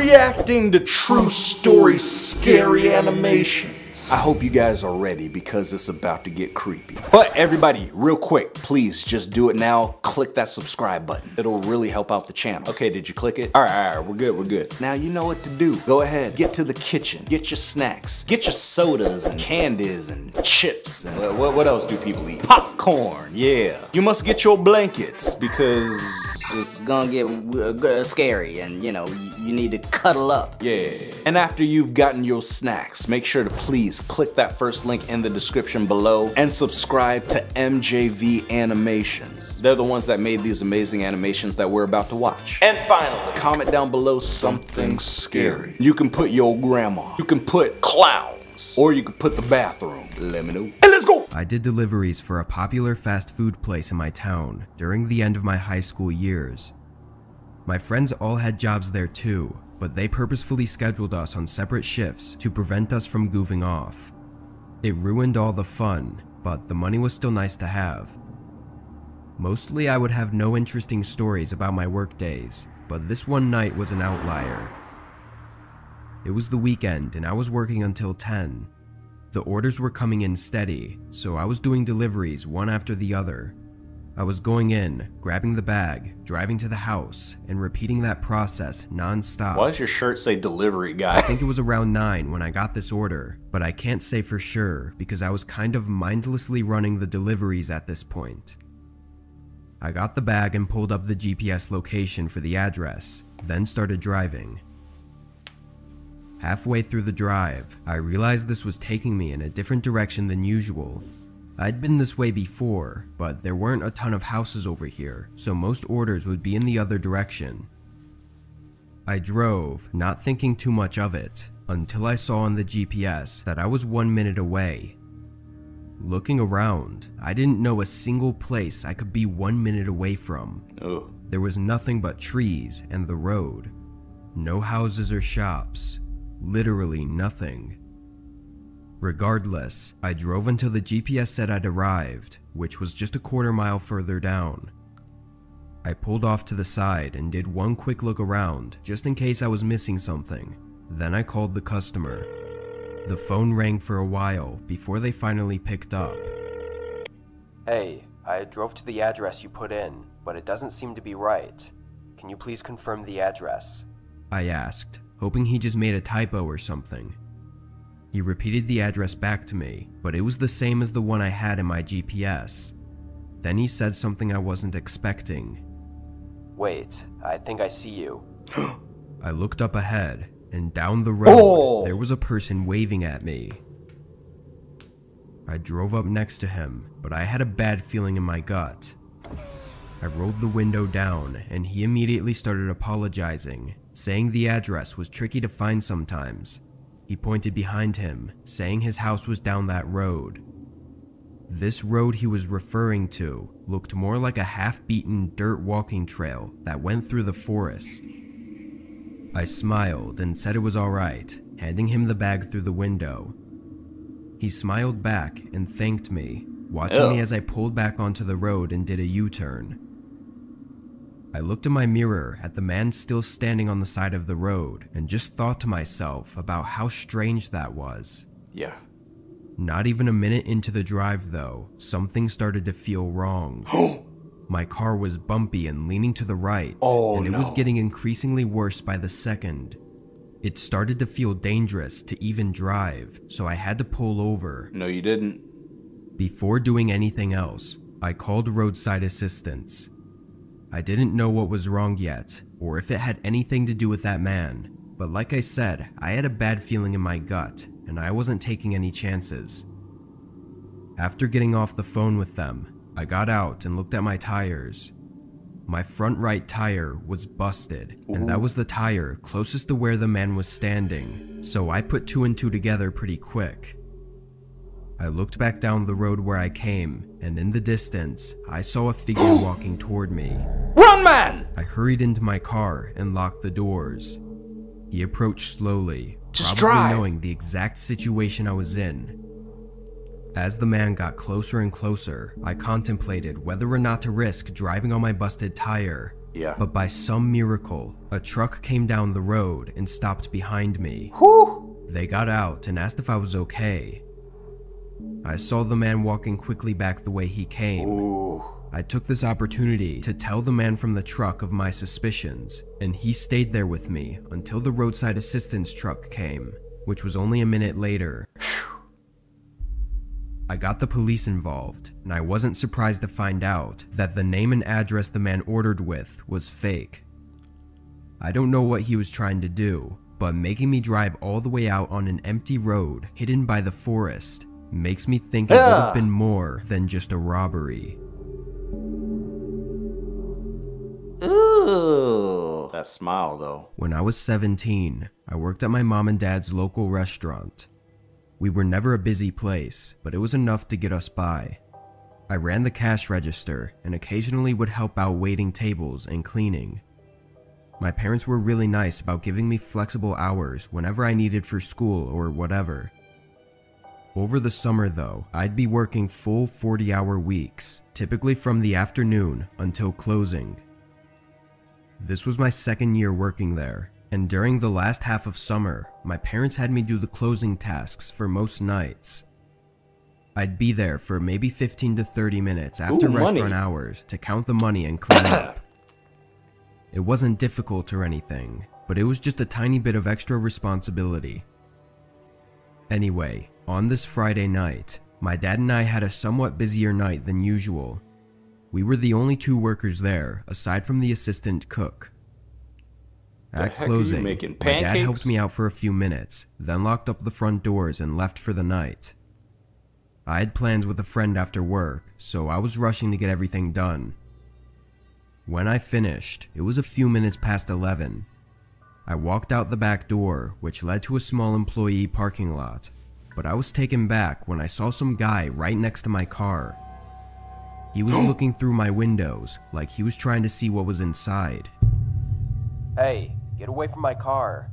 reacting to true story scary animations. I hope you guys are ready because it's about to get creepy. But everybody, real quick, please just do it now. Click that subscribe button. It'll really help out the channel. Okay, did you click it? All right, we're good. Now you know what to do. Go ahead, get to the kitchen, get your snacks, get your sodas and candies and chips and what else do people eat? Popcorn, yeah. You must get your blankets because it's gonna get scary and, you know, you need to cuddle up. Yeah. And after you've gotten your snacks, make sure to please click that first link in the description below and subscribe to MJV Animations. They're the ones that made these amazing animations that we're about to watch. And finally, comment down below something scary. You can put your grandma, you can put clowns, or you can put the bathroom. Let me know. And let's go! I did deliveries for a popular fast food place in my town during the end of my high school years. My friends all had jobs there too, but they purposefully scheduled us on separate shifts to prevent us from goofing off. It ruined all the fun, but the money was still nice to have. Mostly I would have no interesting stories about my work days, but this one night was an outlier. It was the weekend and I was working until 10. The orders were coming in steady, so I was doing deliveries one after the other. I was going in, grabbing the bag, driving to the house, and repeating that process non-stop. Why does your shirt say delivery guy? I think it was around 9 when I got this order, but I can't say for sure because I was kind of mindlessly running the deliveries at this point. I got the bag and pulled up the GPS location for the address, then started driving. Halfway through the drive, I realized this was taking me in a different direction than usual. I'd been this way before, but there weren't a ton of houses over here, so most orders would be in the other direction. I drove, not thinking too much of it, until I saw on the GPS that I was 1 minute away. Looking around, I didn't know a single place I could be 1 minute away from. Ugh. There was nothing but trees and the road. No houses or shops. Literally nothing. Regardless, I drove until the GPS said I'd arrived, which was just a quarter mile further down. I pulled off to the side and did one quick look around, just in case I was missing something. Then I called the customer. The phone rang for a while before they finally picked up. Hey, I drove to the address you put in, but it doesn't seem to be right. Can you please confirm the address? I asked, hoping he just made a typo or something. He repeated the address back to me, but it was the same as the one I had in my GPS. Then he said something I wasn't expecting. Wait, I think I see you. I looked up ahead, and down the road, there was a person waving at me. I drove up next to him, but I had a bad feeling in my gut. I rolled the window down, and he immediately started apologizing, saying the address was tricky to find sometimes. He pointed behind him, saying his house was down that road. This road he was referring to looked more like a half-beaten dirt walking trail that went through the forest. I smiled and said it was alright, handing him the bag through the window. He smiled back and thanked me, watching me as I pulled back onto the road and did a U-turn. I looked in my mirror at the man still standing on the side of the road and just thought to myself about how strange that was. Yeah. Not even a minute into the drive though, something started to feel wrong. My car was bumpy and leaning to the right, and it was getting increasingly worse by the second. It started to feel dangerous to even drive, so I had to pull over. No, you didn't. Before doing anything else, I called roadside assistance. I didn't know what was wrong yet, or if it had anything to do with that man, but like I said, I had a bad feeling in my gut, and I wasn't taking any chances. After getting off the phone with them, I got out and looked at my tires. My front right tire was busted, and that was the tire closest to where the man was standing, so I put 2 and 2 together pretty quick. I looked back down the road where I came, and in the distance, I saw a figure walking toward me. Run, man! I hurried into my car and locked the doors. He approached slowly, Just probably drive. knowing the exact situation I was in. As the man got closer and closer, I contemplated whether or not to risk driving on my busted tire, Yeah. But by some miracle, a truck came down the road and stopped behind me. Whew. They got out and asked if I was okay. I saw the man walking quickly back the way he came. Ooh. I took this opportunity to tell the man from the truck of my suspicions, and he stayed there with me until the roadside assistance truck came, which was only a minute later. I got the police involved, and I wasn't surprised to find out that the name and address the man ordered with was fake. I don't know what he was trying to do, but making me drive all the way out on an empty road hidden by the forest makes me think it would have been more than just a robbery. Ooh. That smile, though. When I was 17, I worked at my mom and dad's local restaurant. We were never a busy place, but it was enough to get us by. I ran the cash register and occasionally would help out waiting tables and cleaning. My parents were really nice about giving me flexible hours whenever I needed for school or whatever. Over the summer though, I'd be working full 40-hour weeks, typically from the afternoon until closing. This was my second year working there, and during the last half of summer, my parents had me do the closing tasks for most nights. I'd be there for maybe 15 to 30 minutes after restaurant hours to count the money and clean up. It wasn't difficult or anything, but it was just a tiny bit of extra responsibility. Anyway, on this Friday night, my dad and I had a somewhat busier night than usual. We were the only two workers there, aside from the assistant cook. At closing, my dad helped me out for a few minutes, then locked up the front doors and left for the night. I had plans with a friend after work, so I was rushing to get everything done. When I finished, it was a few minutes past 11. I walked out the back door, which led to a small employee parking lot, but I was taken back when I saw some guy right next to my car. He was looking through my windows, like he was trying to see what was inside. Hey, get away from my car.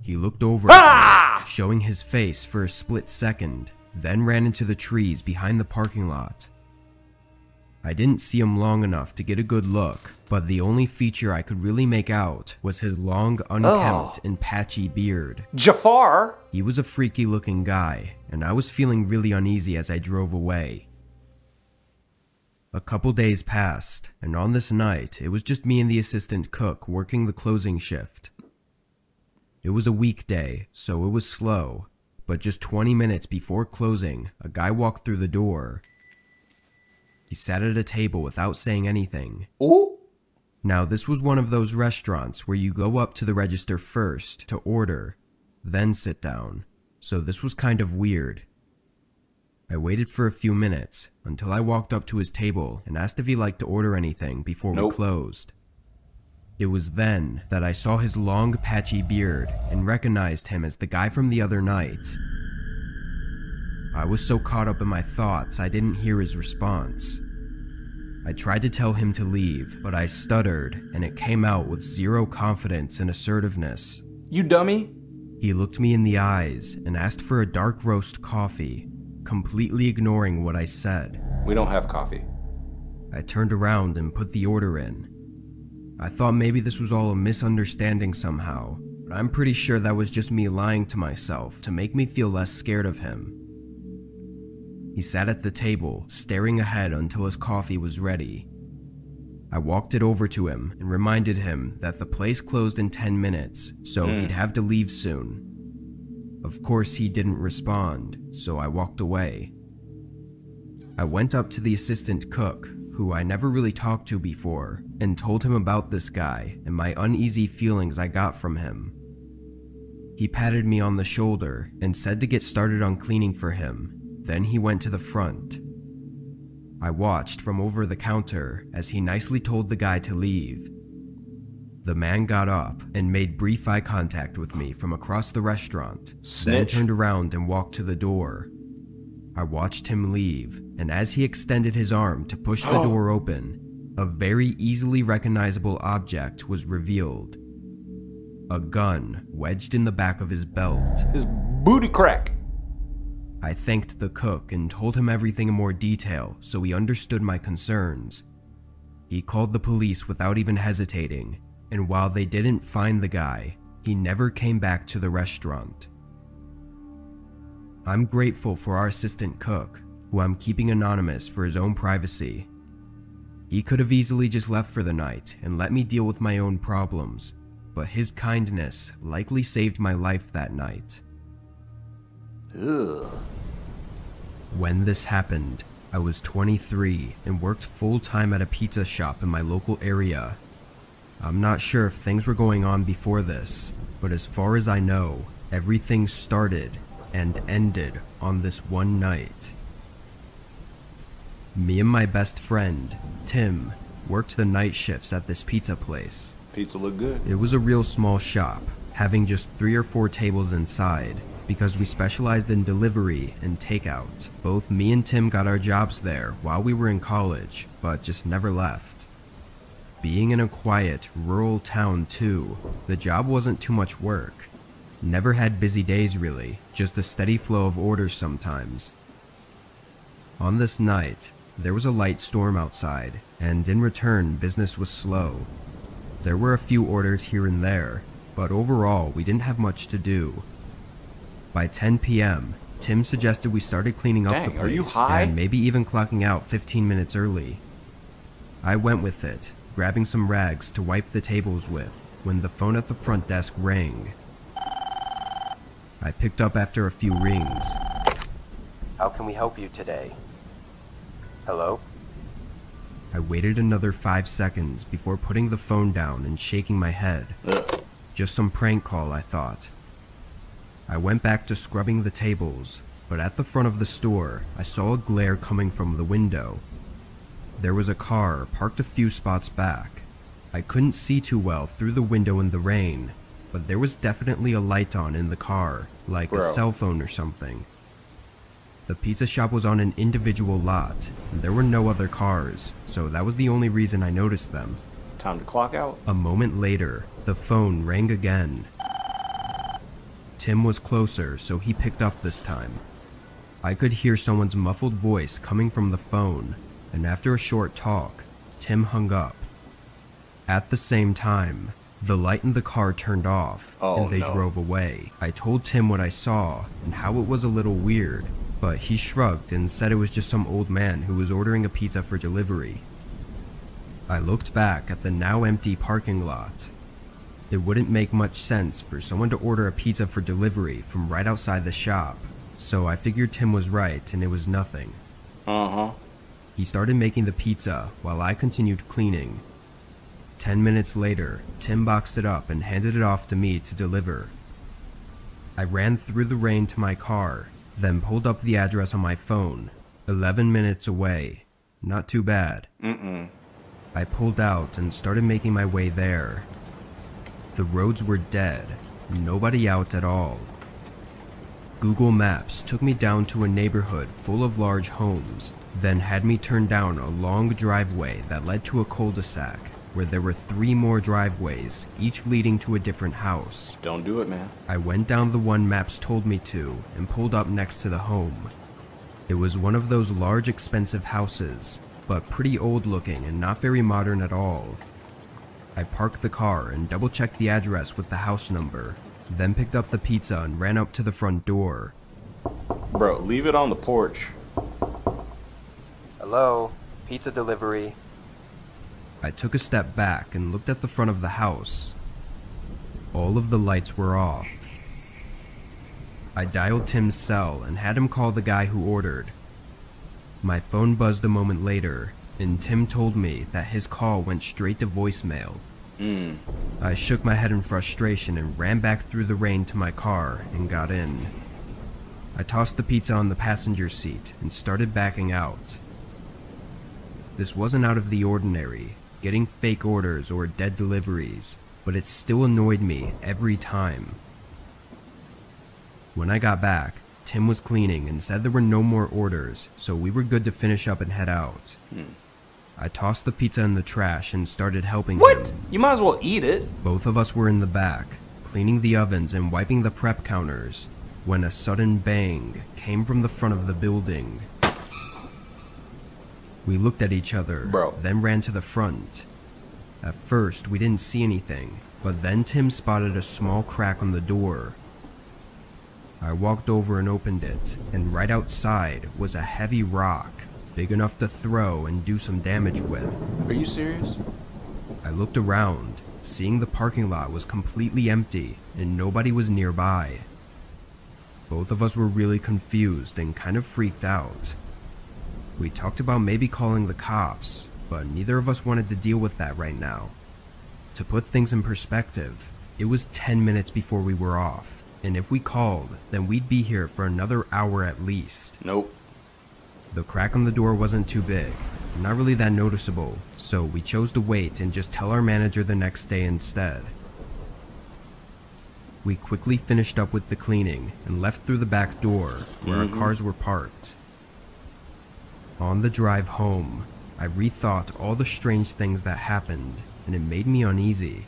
He looked over at me, showing his face for a split second, then ran into the trees behind the parking lot. I didn't see him long enough to get a good look, but the only feature I could really make out was his long, unkempt, and patchy beard. Jafar! He was a freaky looking guy, and I was feeling really uneasy as I drove away. A couple days passed, and on this night, it was just me and the assistant cook working the closing shift. It was a weekday, so it was slow, but just 20 minutes before closing, a guy walked through the door. He sat at a table without saying anything. Ooh. Now, this was one of those restaurants where you go up to the register first to order, then sit down, so this was kind of weird. I waited for a few minutes until I walked up to his table and asked if he liked to order anything before we closed. It was then that I saw his long, patchy beard and recognized him as the guy from the other night. I was so caught up in my thoughts I didn't hear his response. I tried to tell him to leave, but I stuttered and it came out with zero confidence and assertiveness. You dummy. He looked me in the eyes and asked for a dark roast coffee, completely ignoring what I said. We don't have coffee. I turned around and put the order in. I thought maybe this was all a misunderstanding somehow, but I'm pretty sure that was just me lying to myself to make me feel less scared of him. He sat at the table, staring ahead until his coffee was ready. I walked it over to him and reminded him that the place closed in 10 minutes, so he'd have to leave soon. Of course, he didn't respond, so I walked away. I went up to the assistant cook, who I never really talked to before, and told him about this guy and my uneasy feelings I got from him. He patted me on the shoulder and said to get started on cleaning for him. Then he went to the front. I watched from over the counter as he nicely told the guy to leave. The man got up and made brief eye contact with me from across the restaurant, then turned around and walked to the door. I watched him leave, and as he extended his arm to push the door open, a very easily recognizable object was revealed. A gun wedged in the back of his belt. His booty crack. I thanked the cook and told him everything in more detail so he understood my concerns. He called the police without even hesitating, and while they didn't find the guy, he never came back to the restaurant. I'm grateful for our assistant cook, who I'm keeping anonymous for his own privacy. He could have easily just left for the night and let me deal with my own problems, but his kindness likely saved my life that night. Ugh. When this happened, I was 23 and worked full-time at a pizza shop in my local area. I'm not sure if things were going on before this, but as far as I know, everything started and ended on this one night. Me and my best friend, Tim, worked the night shifts at this pizza place. Pizza look good. It was a real small shop, having just 3 or 4 tables inside, because we specialized in delivery and takeout. Both me and Tim got our jobs there while we were in college, but just never left. Being in a quiet, rural town too, the job wasn't too much work. Never had busy days really, just a steady flow of orders sometimes. On this night, there was a light storm outside, and in return, business was slow. There were a few orders here and there, but overall, we didn't have much to do. By 10 p.m., Tim suggested we started cleaning up the place, are you high? and maybe even clocking out 15 minutes early. I went with it, grabbing some rags to wipe the tables with, when the phone at the front desk rang. I picked up after a few rings. How can we help you today? Hello? I waited another 5 seconds before putting the phone down and shaking my head. Ugh. Just some prank call, I thought. I went back to scrubbing the tables, but at the front of the store, I saw a glare coming from the window. There was a car parked a few spots back. I couldn't see too well through the window in the rain, but there was definitely a light on in the car, like a cell phone or something. The pizza shop was on an individual lot, and there were no other cars, so that was the only reason I noticed them. Time to clock out. A moment later, the phone rang again. Tim was closer, so he picked up this time. I could hear someone's muffled voice coming from the phone, and after a short talk, Tim hung up. At the same time, the light in the car turned off, and they drove away. I told Tim what I saw, and how it was a little weird, but he shrugged and said it was just some old man who was ordering a pizza for delivery. I looked back at the now empty parking lot. It wouldn't make much sense for someone to order a pizza for delivery from right outside the shop, so I figured Tim was right and it was nothing. He started making the pizza while I continued cleaning. 10 minutes later, Tim boxed it up and handed it off to me to deliver. I ran through the rain to my car, then pulled up the address on my phone. 11 minutes away. Not too bad. I pulled out and started making my way there. The roads were dead, nobody out at all. Google Maps took me down to a neighborhood full of large homes, then had me turn down a long driveway that led to a cul-de-sac, where there were 3 more driveways, each leading to a different house. Don't do it, man. I went down the one Maps told me to and pulled up next to the home. It was one of those large expensive houses, but pretty old looking and not very modern at all. I parked the car and double-checked the address with the house number, then picked up the pizza and ran up to the front door. Bro, leave it on the porch. Hello? Pizza delivery. I took a step back and looked at the front of the house. All of the lights were off. I dialed Tim's cell and had him call the guy who ordered. My phone buzzed a moment later, and Tim told me that his call went straight to voicemail. I shook my head in frustration and ran back through the rain to my car and got in. I tossed the pizza on the passenger seat and started backing out. This wasn't out of the ordinary, getting fake orders or dead deliveries, but it still annoyed me every time. When I got back, Tim was cleaning and said there were no more orders, so we were good to finish up and head out. I tossed the pizza in the trash and started helping him. You might as well eat it. Both of us were in the back, cleaning the ovens and wiping the prep counters, when a sudden bang came from the front of the building. We looked at each other, Bro. then ran to the front. At first, we didn't see anything, but then Tim spotted a small crack on the door. I walked over and opened it, and right outside was a heavy rock, big enough to throw and do some damage with. Are you serious? I looked around, seeing the parking lot was completely empty and nobody was nearby. Both of us were really confused and kind of freaked out. We talked about maybe calling the cops, but neither of us wanted to deal with that right now. To put things in perspective, it was 10 minutes before we were off, and if we called, then we'd be here for another hour at least. Nope. The crack on the door wasn't too big, not really that noticeable, so we chose to wait and just tell our manager the next day instead. We quickly finished up with the cleaning and left through the back door where our cars were parked. On the drive home, I rethought all the strange things that happened, and it made me uneasy.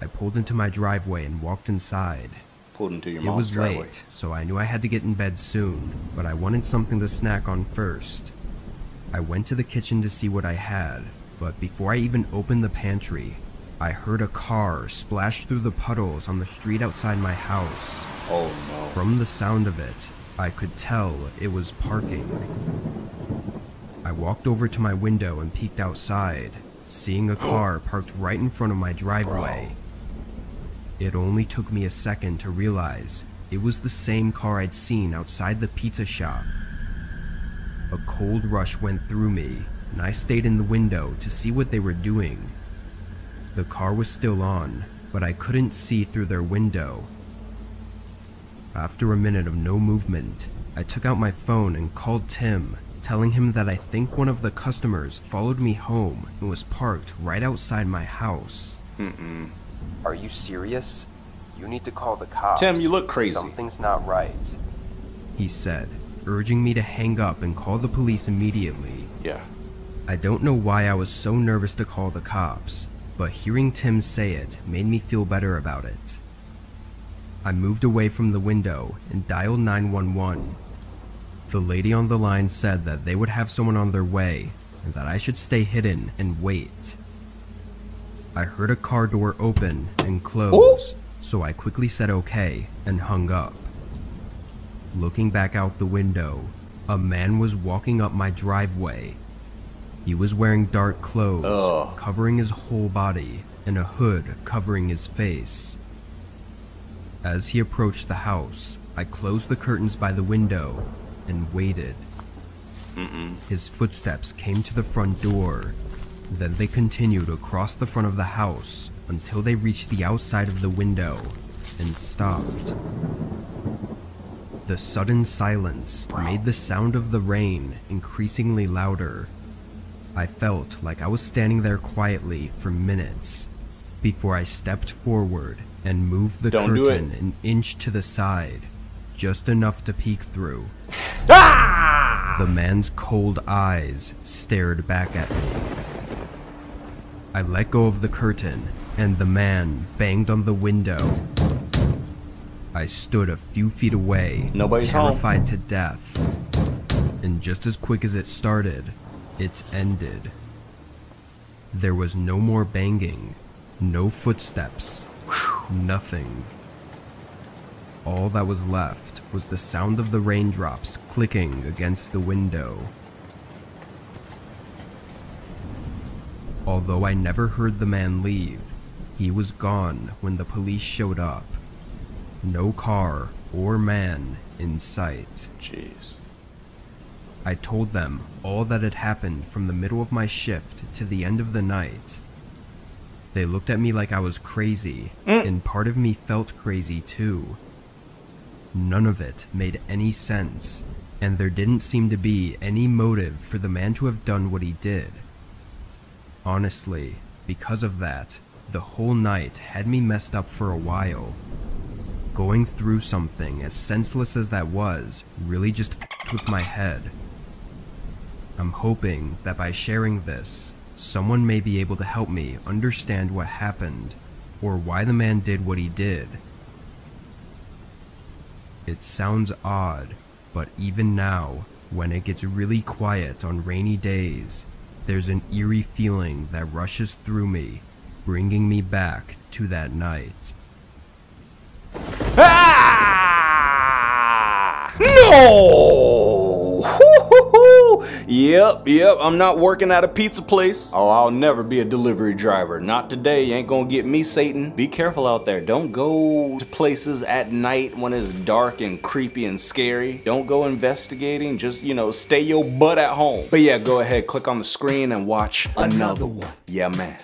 I pulled into my driveway and walked inside. Pulled into your It mom's was driveway. late, so I knew I had to get in bed soon, but I wanted something to snack on first. I went to the kitchen to see what I had, but before I even opened the pantry, I heard a car splash through the puddles on the street outside my house. Oh no. From the sound of it, I could tell it was parking. I walked over to my window and peeked outside, seeing a car parked right in front of my driveway. It only took me a second to realize it was the same car I'd seen outside the pizza shop. A cold rush went through me, and I stayed in the window to see what they were doing. The car was still on, but I couldn't see through their window. After a minute of no movement, I took out my phone and called Tim, telling him that I think one of the customers followed me home and was parked right outside my house. Are you serious? You need to call the cops. Tim, you look crazy. Something's not right. He said, urging me to hang up and call the police immediately. Yeah. I don't know why I was so nervous to call the cops, but hearing Tim say it made me feel better about it. I moved away from the window and dialed 911. The lady on the line said that they would have someone on their way and that I should stay hidden and wait. I heard a car door open and close, so I quickly said okay and hung up. Looking back out the window, a man was walking up my driveway. He was wearing dark clothes, covering his whole body, and a hood covering his face. As he approached the house, I closed the curtains by the window and waited. His footsteps came to the front door, then they continued across the front of the house until they reached the outside of the window and stopped. The sudden silence made the sound of the rain increasingly louder. I felt like I was standing there quietly for minutes before I stepped forward and moved the curtain an inch to the side, just enough to peek through. The man's cold eyes stared back at me. I let go of the curtain, and the man banged on the window. I stood a few feet away, terrified to death, and just as quick as it started, it ended. There was no more banging, no footsteps, nothing. All that was left was the sound of the raindrops clicking against the window. Although I never heard the man leave, he was gone when the police showed up. No car or man in sight. Jeez. I told them all that had happened from the middle of my shift to the end of the night. They looked at me like I was crazy, and part of me felt crazy too. None of it made any sense, and there didn't seem to be any motive for the man to have done what he did. Honestly, because of that, the whole night had me messed up for a while. Going through something as senseless as that was really just f***ed with my head. I'm hoping that by sharing this, someone may be able to help me understand what happened, or why the man did what he did. It sounds odd, but even now, When it gets really quiet on rainy days, there's an eerie feeling that rushes through me, bringing me back to that night. Ah! No! Yep, I'm not working at a pizza place. Oh, I'll never be a delivery driver. Not today, you ain't gonna get me, Satan. Be careful out there. Don't go to places at night when it's dark and creepy and scary. Don't go investigating. Just, stay your butt at home. But yeah, go ahead, click on the screen and watch another one. Yeah, man.